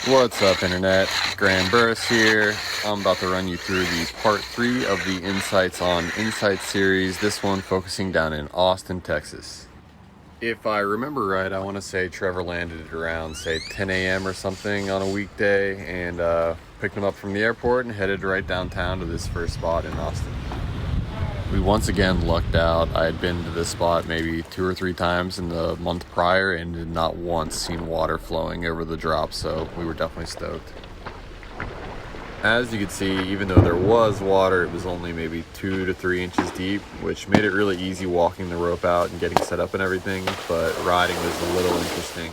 What's up, internet? Graeme Burress here. I'm about to run you through the part 3 of the Insights on Insights series, this one focusing down in Austin, Texas. If I remember right, I want to say Trever landed at around, say, 10 a.m. or something on a weekday, and picked him up from the airport and headed right downtown to this first spot in Austin. We once again lucked out. I had been to this spot maybe 2 or 3 times in the month prior and had not once seen water flowing over the drop, so we were definitely stoked. As you can see, even though there was water, it was only maybe 2 to 3 inches deep, which made it really easy walking the rope out and getting set up and everything, but riding was a little interesting.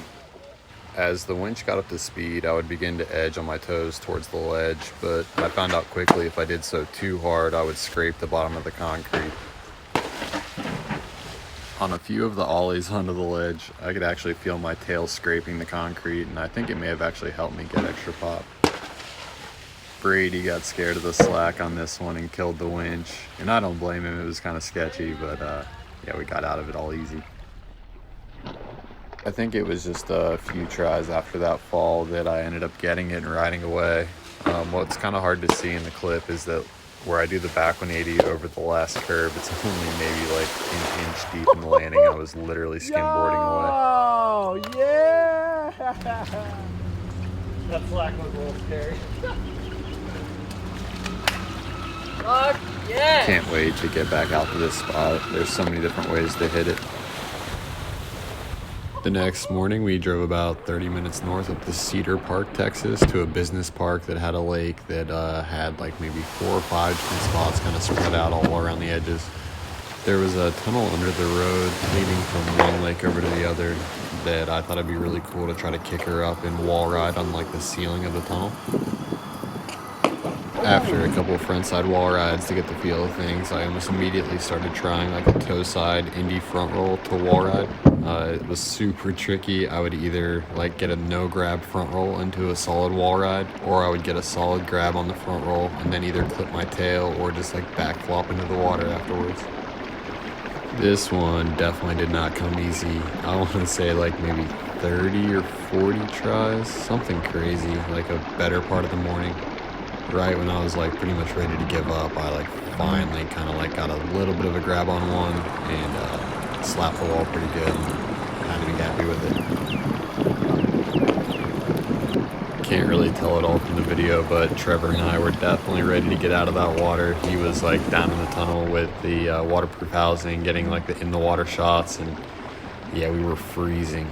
As the winch got up to speed, I would begin to edge on my toes towards the ledge, but I found out quickly if I did so too hard, I would scrape the bottom of the concrete. On a few of the ollies onto the ledge, I could actually feel my tail scraping the concrete, and I think it may have actually helped me get extra pop. Brady got scared of the slack on this one and killed the winch, and I don't blame him. It was kind of sketchy, but yeah, we got out of it all easy. I think it was just a few tries after that fall that I ended up getting it and riding away. What's kind of hard to see in the clip is that where I do the back 180 over the last curve, it's only maybe like an inch deep in the landing. I was literally skimboarding away. Oh, yeah! That slack was a little scary. Fuck yeah! Can't wait to get back out to this spot. There's so many different ways to hit it. The next morning, we drove about 30 minutes north up to Cedar Park, Texas, to a business park that had a lake that had like maybe 4 or 5 different spots kind of spread out all around the edges. There was a tunnel under the road leading from one lake over to the other that I thought it'd be really cool to try to kick her up and wall ride on like the ceiling of the tunnel. After a couple of frontside wall rides to get the feel of things, I almost immediately started trying like a toe side indie front roll to wall ride. It was super tricky. I would either like get a no grab front roll into a solid wall ride, or I would get a solid grab on the front roll and then either clip my tail or just like back flop into the water afterwards. This one definitely did not come easy. I want to say like maybe 30 or 40 tries, something crazy, like a better part of the morning. Right when I was like pretty much ready to give up, I like finally kind of like got a little bit of a grab on one and slapped the wall pretty good and kind of be happy with it. Can't really tell it all from the video, but Trever and I were definitely ready to get out of that water. He was like down in the tunnel with the waterproof housing, getting like the in the water shots, and yeah, we were freezing.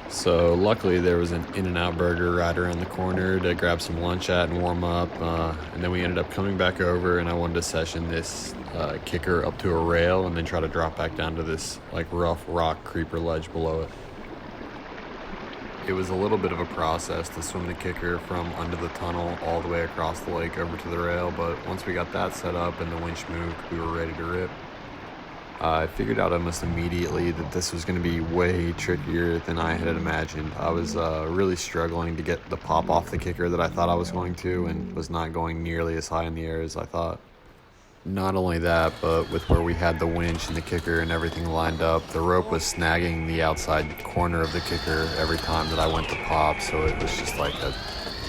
So luckily there was an In-N-Out burger right around the corner to grab some lunch at and warm up, and then we ended up coming back over, and I wanted to session this kicker up to a rail and then try to drop back down to this like rough rock creeper ledge below it. It was a little bit of a process to swim the kicker from under the tunnel all the way across the lake over to the rail, but once we got that set up and the winch moved, we were ready to rip. I figured out almost immediately that this was going to be way trickier than I had imagined. I was really struggling to get the pop off the kicker that I thought I was going to, and was not going nearly as high in the air as I thought. Not only that, but with where we had the winch and the kicker and everything lined up, the rope was snagging the outside corner of the kicker every time that I went to pop, so it was just like a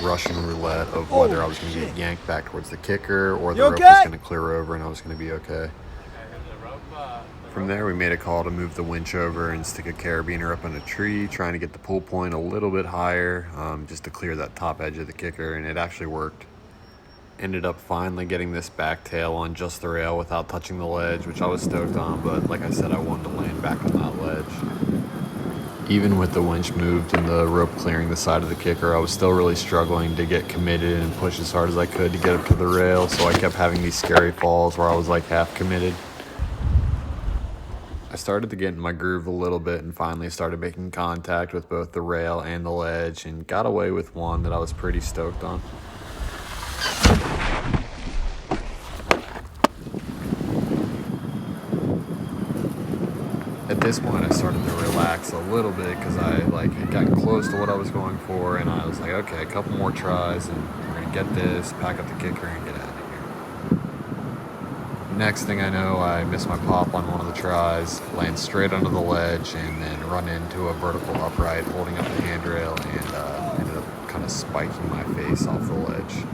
Russian roulette of whether I was going to get yanked back towards the kicker or the rope was going to clear over and I was going to be okay. From there, we made a call to move the winch over and stick a carabiner up on a tree, trying to get the pull point a little bit higher, just to clear that top edge of the kicker, and it actually worked. Ended up finally getting this back tail on just the rail without touching the ledge, which I was stoked on, but like I said, I wanted to land back on that ledge. Even with the winch moved and the rope clearing the side of the kicker, I was still really struggling to get committed and push as hard as I could to get up to the rail, so I kept having these scary falls where I was like half committed. I started to get in my groove a little bit and finally started making contact with both the rail and the ledge and got away with one that I was pretty stoked on. At this point, I started to relax a little bit because I had gotten close to what I was going for, and I was like, okay, a couple more tries and we're gonna get this, pack up the kicker and get out of here. Next thing I know, I miss my pop on one of the tries, land straight under the ledge, and then run into a vertical upright holding up the handrail and spiking my face off the ledge.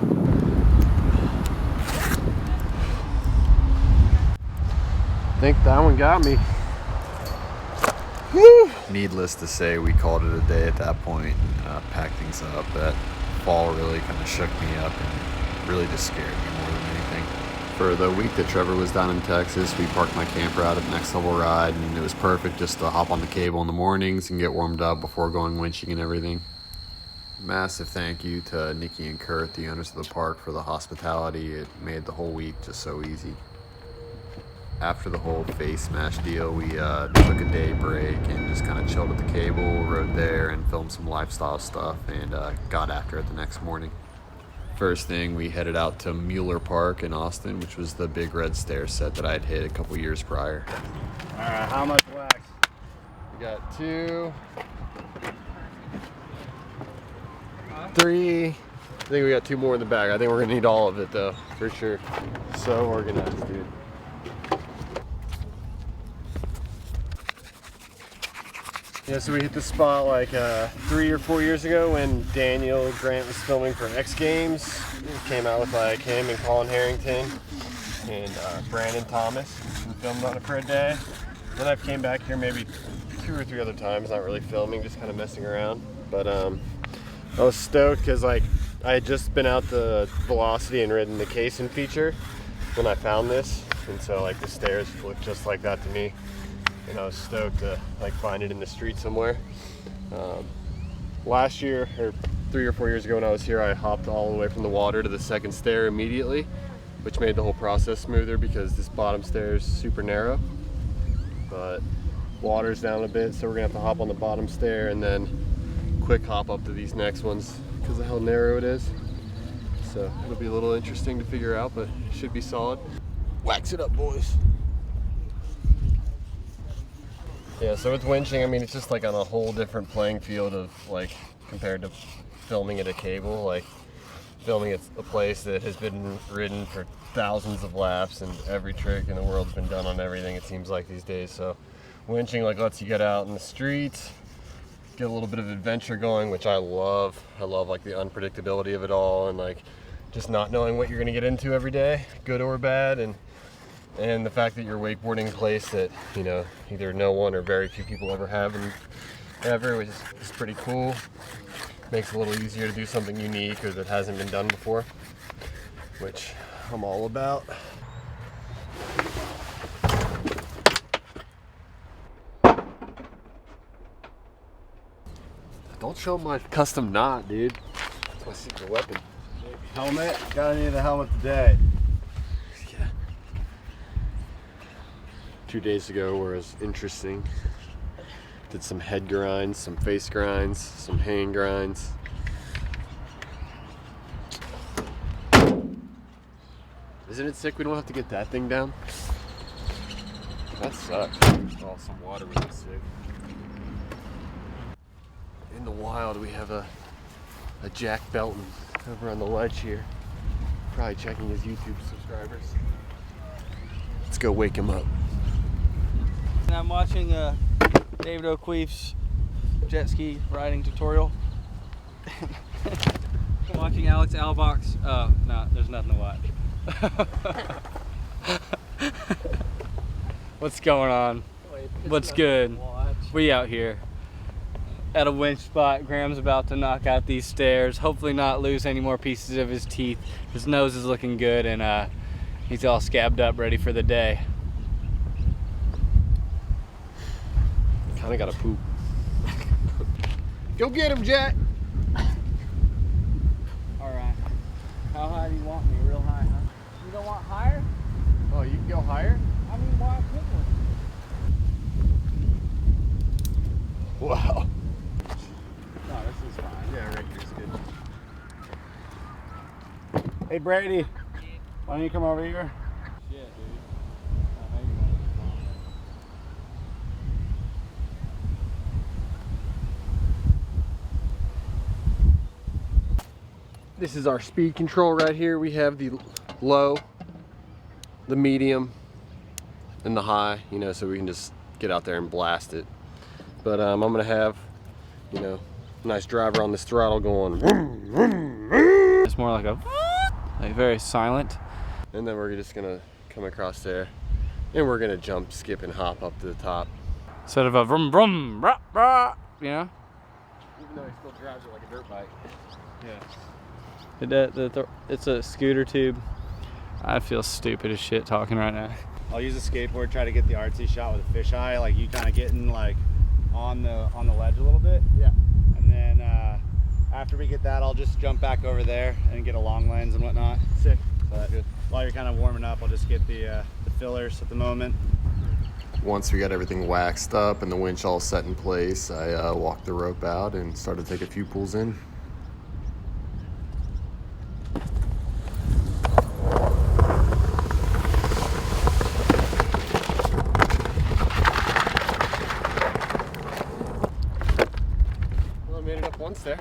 I think that one got me. Woo! Needless to say, we called it a day at that point. Packed things up. That fall really kind of shook me up and really just scared me more than anything. For the week that Trever was down in Texas, we parked my camper out at Next Level Ride, and it was perfect just to hop on the cable in the mornings and get warmed up before going winching and everything. Massive thank you to Nikki and Kurt, the owners of the park, for the hospitality. It made the whole week just so easy. After the whole face smash deal, we took a day break and just kind of chilled at the cable, rode there and filmed some lifestyle stuff, and got after it the next morning. First thing, we headed out to Muller Park in Austin, which was the big red stair set that I had hit a couple years prior. All right, how much wax? We got 2, 3. I think we got 2 more in the bag. I think we're gonna need all of it though, for sure. So organized, dude. Yeah, so we hit the spot like 3 or 4 years ago when Daniel Grant was filming for X Games. He came out with like him and Colin Harrington and Brandon Thomas. We filmed on it for a day. Then I came back here maybe 2 or 3 other times, not really filming, just kind of messing around. But I was stoked because like I had just been out the Velocity and ridden the Cason feature when I found this, and so like the stairs looked just like that to me. And I was stoked to like find it in the street somewhere. Last year, or 3 or 4 years ago when I was here, I hopped all the way from the water to the second stair immediately, which made the whole process smoother because this bottom stair is super narrow. But water's down a bit, so we're gonna have to hop on the bottom stair and then quick hop up to these next ones because of how narrow it is. So it'll be a little interesting to figure out, but it should be solid. Wax it up, boys. Yeah, so with winching, I mean, it's just like on a whole different playing field of like compared to filming at a cable. Like filming at a place that has been ridden for thousands of laps and every trick in the world's been done on everything, it seems like these days. So winching like lets you get out in the streets, get a little bit of adventure going, which I love. I love like the unpredictability of it all and like just not knowing what you're gonna get into every day, good or bad, and the fact that you're wakeboarding a place that, you know, either no one or very few people ever have and ever is pretty cool. Makes it a little easier to do something unique or that hasn't been done before, which I'm all about. Don't show my custom knot, dude. That's my secret weapon. Helmet? Gotta need a helmet today. Yeah. 2 days ago was interesting. Did some head grinds, some face grinds, some hand grinds. Isn't it sick we don't have to get that thing down? That sucks. Oh, some water would be sick. In the wild, we have a Jack Belton over on the ledge here. Probably checking his YouTube subscribers. Let's go wake him up. And I'm watching David O'Queef's jet ski riding tutorial. I'm watching Alex Albach's. Oh, no, there's nothing to watch. What's going on? What's good? We out here at a winch spot. Graham's about to knock out these stairs. Hopefully not lose any more pieces of his teeth. His nose is looking good and he's all scabbed up, ready for the day. Kinda gotta poop. Go get him, Jack! Alright. How high do you want me? Real high, huh? You don't want higher? Oh, you can go higher? I mean, why quicker? Wow. No, this is fine. Yeah, right here's good. Hey, Brady. Why don't you come over here? Yeah, dude. I know you want to get on there. This is our speed control right here. We have the low, the medium, and the high, you know, so we can just get out there and blast it. But I'm gonna have, you know, a nice driver on this throttle going vroom, vroom, it's more like a like very silent. And then we're just gonna come across there and we're gonna jump, skip, and hop up to the top. Instead of a vroom vroom rah, rah, you know? Even though he still drives it like a dirt bike. Yeah. It's a scooter tube. I feel stupid as shit talking right now. I'll use a skateboard, try to get the artsy shot with a fisheye, like you kind of getting like on the ledge a little bit. Yeah. And then after we get that, I'll just jump back over there and get a long lens and whatnot. Sick. But good. While you're kind of warming up, I'll just get the fillers at the moment. Once we got everything waxed up and the winch all set in place, I walked the rope out and started to take a few pulls in. Well, I made it up once there.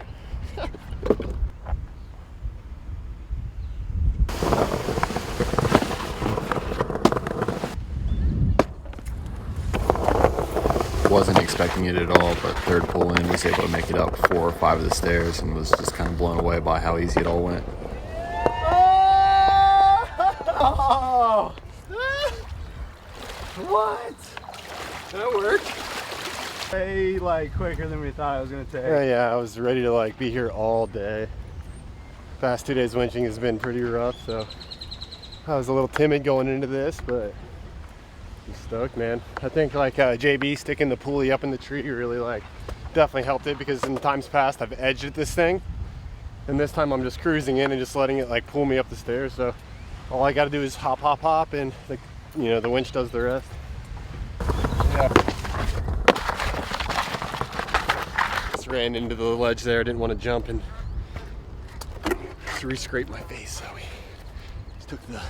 Wasn't expecting it at all, but third pull in was able to make it up 4 or 5 of the stairs and was just kind of blown away by how easy it all went. Oh! What? That worked. Way like quicker than we thought it was gonna take. Yeah, I was ready to like be here all day. Past 2 days winching has been pretty rough, so I was a little timid going into this, but I'm stoked, man. I think like JB sticking the pulley up in the tree really like definitely helped it, because in times past I've edged at this thing, and this time I'm just cruising in and just letting it like pull me up the stairs. So all I got to do is hop, hop, hop, and the winch does the rest. Yeah. Just ran into the ledge there. Didn't want to jump and just re-scrape my face, so we just took the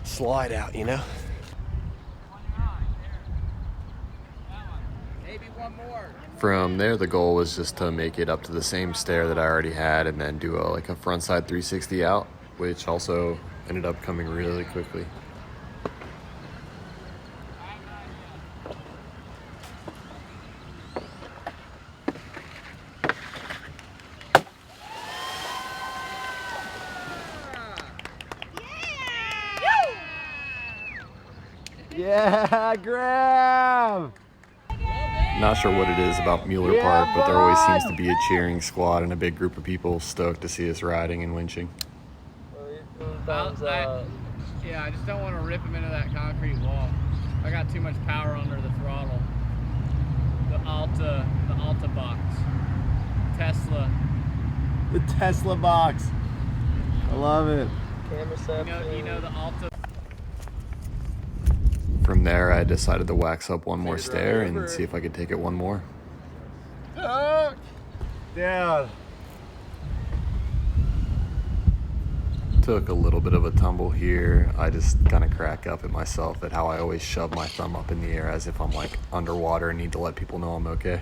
slide out, you know. From there, the goal was just to make it up to the same stair that I already had and then do a frontside 360 out, which also ended up coming really quickly. Yeah, Graeme! Not sure what it is about Muller Park, but there always seems to be a cheering squad and a big group of people stoked to see us riding and winching. Yeah, I just don't want to rip him into that concrete wall. I got too much power under the throttle. The Alta box. Tesla. The Tesla box. I love it. You know the Alta. From there, I decided to wax up one more stair and see if I could take it one more. Down. Took a little bit of a tumble here. I just kind of crack up at myself at how I always shove my thumb up in the air as if I'm like underwater and need to let people know I'm okay.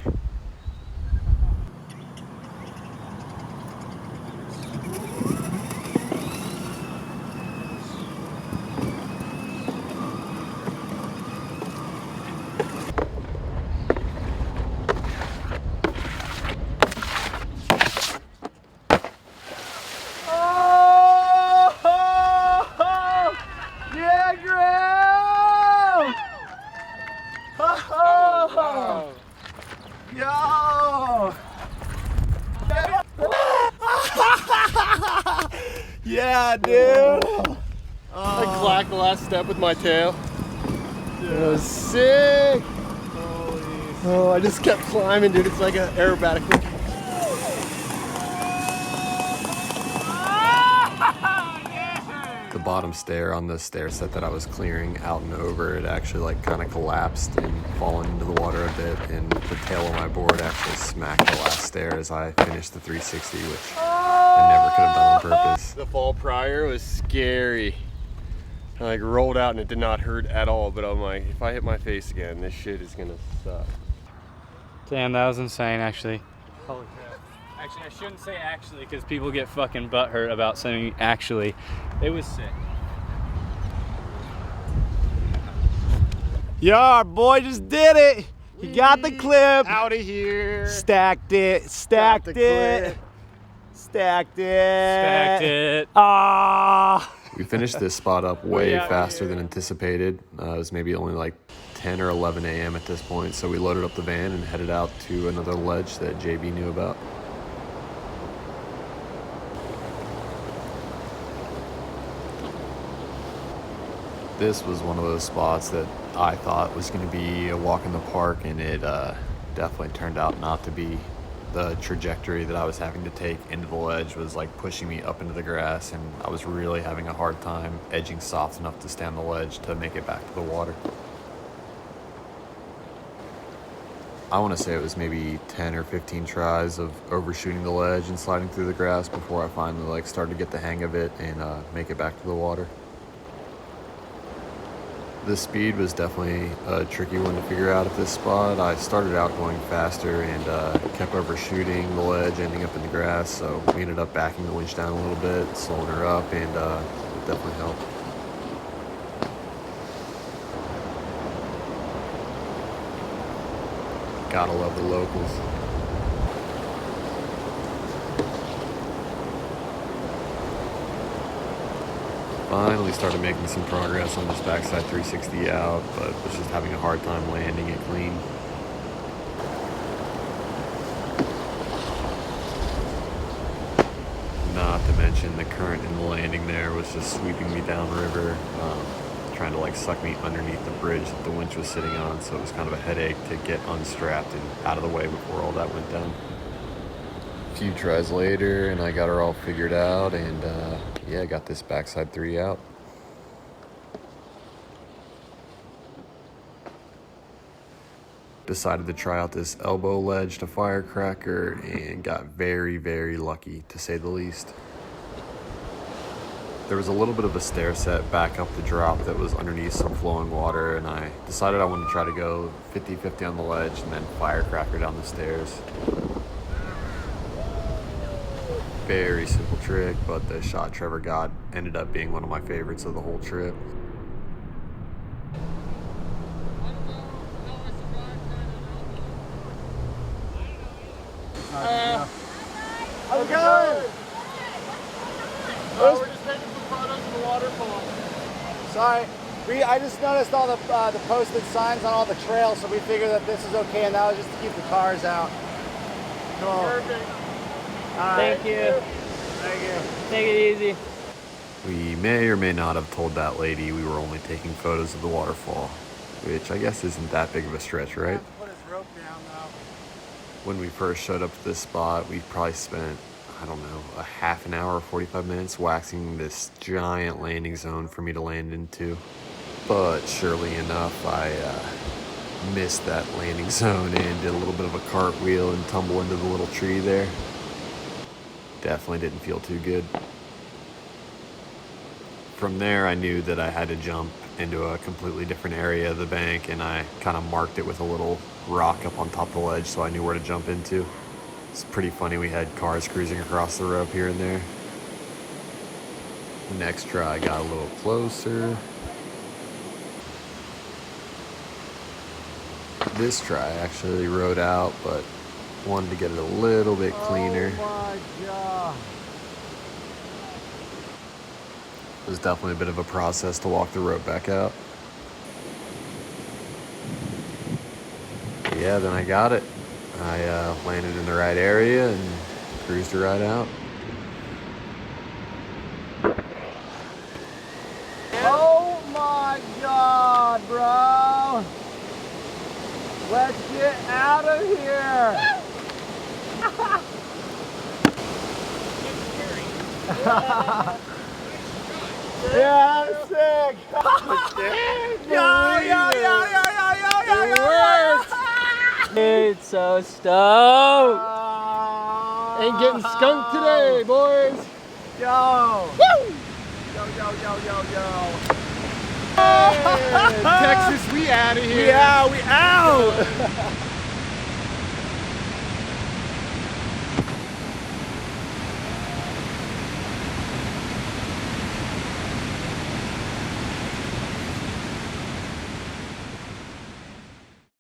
Yeah, dude. I clacked the last step with my tail. It was sick. Oh, I just kept climbing, dude. It's like an aerobatic. The bottom stair on the stair set that I was clearing out and over, it actually like kind of collapsed and fallen into the water a bit, and the tail of my board actually smacked the last stair as I finished the 360, which I never could have done on purpose. The fall prior was scary. I like rolled out and it did not hurt at all, but I'm like, if I hit my face again, this shit is gonna suck. Damn, that was insane, actually. Holy crap. Actually, I shouldn't say actually, because people get fucking butthurt about saying actually. It was sick. Yeah, our boy just did it. He got the clip. Out of here. Stacked it. Stacked Got the it. clip. Stacked it. Stacked it. Ah! We finished this spot up way faster than anticipated. It was maybe only like 10 or 11 a.m. at this point, so we loaded up the van and headed out to another ledge that JB knew about. This was one of those spots that I thought was going to be a walk in the park, and it definitely turned out not to be. The trajectory that I was having to take into the ledge was like pushing me up into the grass, and I was really having a hard time edging soft enough to stay on the ledge to make it back to the water. I want to say it was maybe 10 or 15 tries of overshooting the ledge and sliding through the grass before I finally like started to get the hang of it and make it back to the water. The speed was definitely a tricky one to figure out at this spot. I started out going faster and kept overshooting the ledge, ending up in the grass, so we ended up backing the winch down a little bit, slowing her up, and it definitely helped. Gotta love the locals. Finally started making some progress on this backside 360 out, but was just having a hard time landing it clean. Not to mention the current in the landing there was just sweeping me downriver, trying to like suck me underneath the bridge that the winch was sitting on, so it was kind of a headache to get unstrapped and out of the way before all that went down. A few tries later and I got her all figured out, and yeah, I got this backside 3 out. Decided to try out this elbow ledge to firecracker and got very, very lucky, to say the least. There was a little bit of a stair set back up the drop that was underneath some flowing water, and I decided I wanted to try to go 50-50 on the ledge and then firecracker down the stairs. Very simple trick, but the shot Trever got ended up being one of my favorites of the whole trip. How's it going? We're just taking some photos of the waterfall. Sorry, I just noticed all the posted signs on all the trails, so we figured that this is okay, and that was just to keep the cars out. Cool. Perfect. Thank you. Thank you. Take it easy. We may or may not have told that lady we were only taking photos of the waterfall, which I guess isn't that big of a stretch, right? Put his rope down now. When we first showed up at this spot, we probably spent, I don't know, a half an hour or 45 minutes waxing this giant landing zone for me to land into. But surely enough, I missed that landing zone and did a little bit of a cartwheel and tumble into the little tree there. Definitely didn't feel too good. From there, I knew that I had to jump into a completely different area of the bank, and I kind of marked it with a little rock up on top of the ledge so I knew where to jump into. It's pretty funny, we had cars cruising across the rope here and there. Next try, I got a little closer. This try I actually rode out, but wanted to get it a little bit cleaner. Oh my God. It was definitely a bit of a process to walk the rope back out. Yeah, then I got it. I landed in the right area and cruised her right out. Oh my God, bro. Let's get out of here. Yeah, that's sick. It's so stoked. Ain't getting skunked today, boys. Yo. Woo. Yo. Hey, Texas, we out of here. We out.